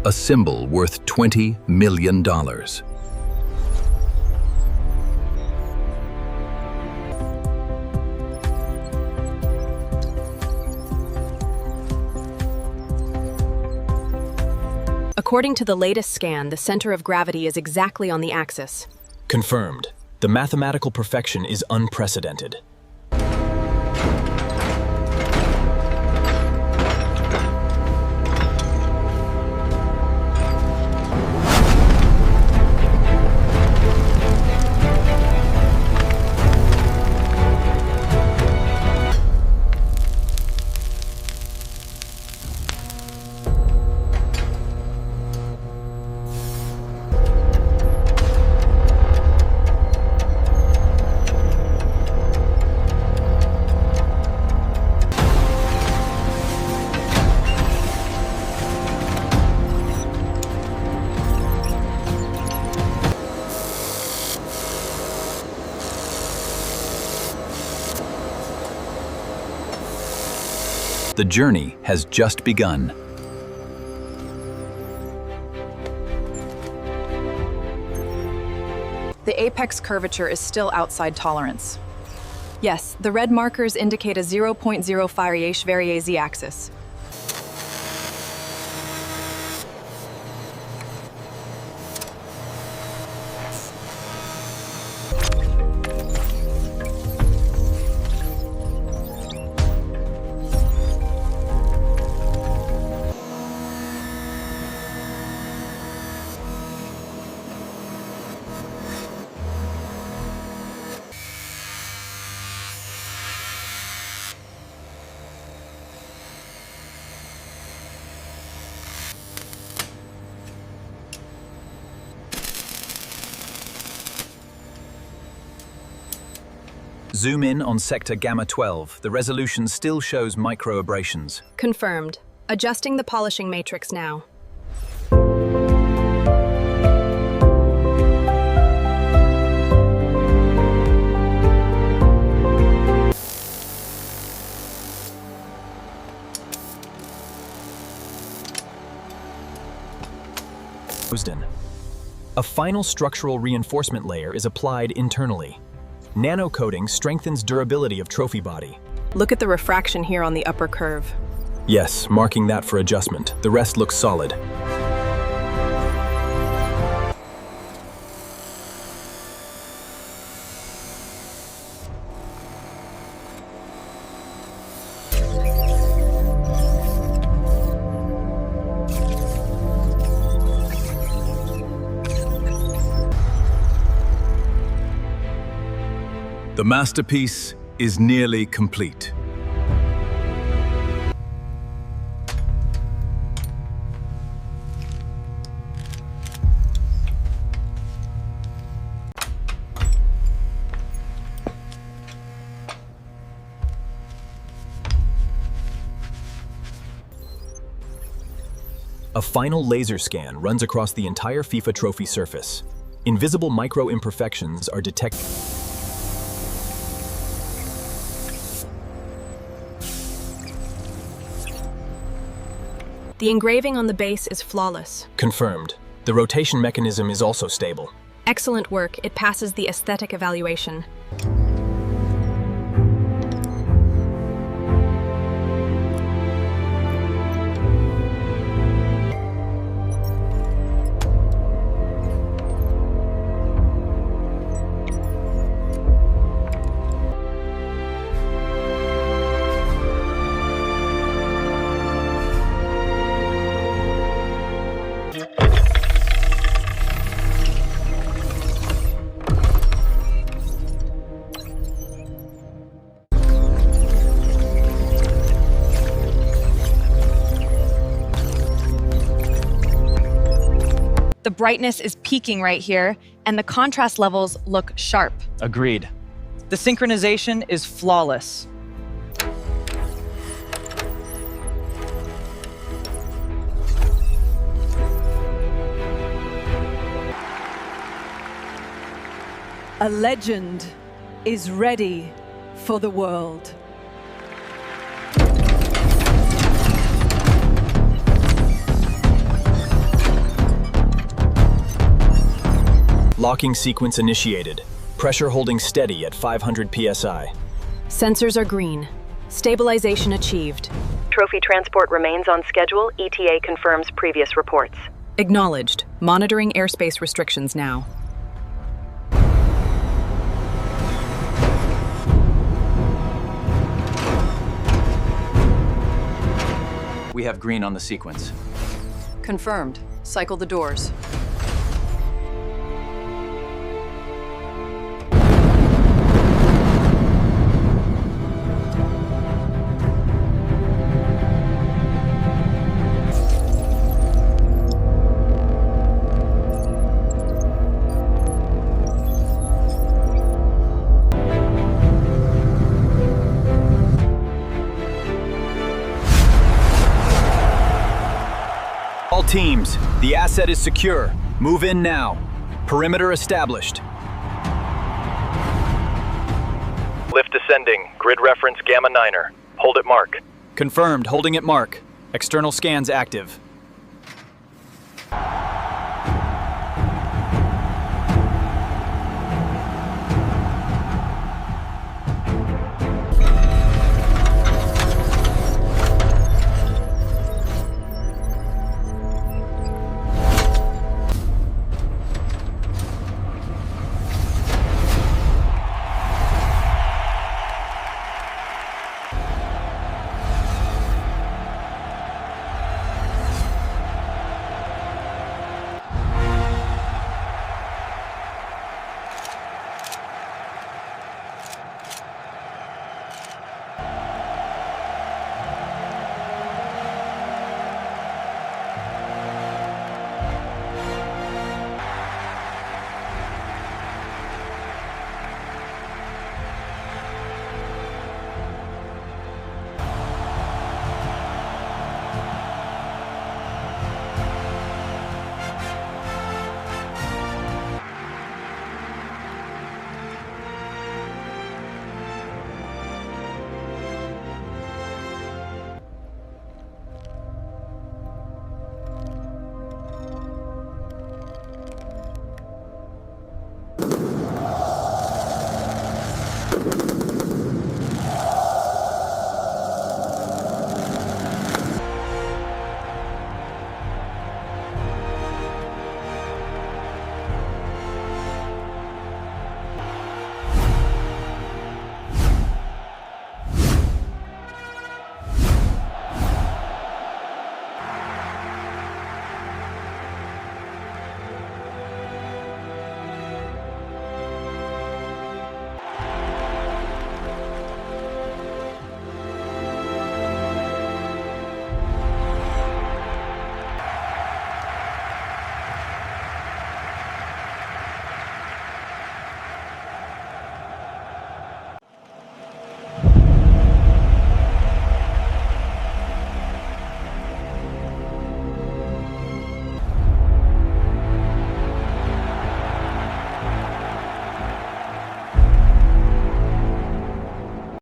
a symbol worth $20 million. According to the latest scan, the center of gravity is exactly on the axis. Confirmed. The mathematical perfection is unprecedented. The journey has just begun. The apex curvature is still outside tolerance. Yes, the red markers indicate a 0.0 variation z-axis. Zoom in on sector Gamma 12. The resolution still shows micro-abrasions. Confirmed. Adjusting the polishing matrix now. A final structural reinforcement layer is applied internally. Nano coating strengthens durability of trophy body. Look at the refraction here on the upper curve. Yes, marking that for adjustment. The rest looks solid. The masterpiece is nearly complete. A final laser scan runs across the entire FIFA trophy surface. Invisible micro-imperfections are detected. The engraving on the base is flawless. Confirmed. The rotation mechanism is also stable. Excellent work. It passes the aesthetic evaluation. The brightness is peaking right here, and the contrast levels look sharp. Agreed. The synchronization is flawless. A legend is ready for the world. Locking sequence initiated. Pressure holding steady at 500 psi. Sensors are green. Stabilization achieved. Trophy transport remains on schedule. ETA confirms previous reports. Acknowledged. Monitoring airspace restrictions now. We have green on the sequence. Confirmed. Cycle the doors. All teams, the asset is secure. Move in now. Perimeter established. Lift descending. Grid reference Gamma 9er. Hold at mark. Confirmed, holding at mark. External scans active.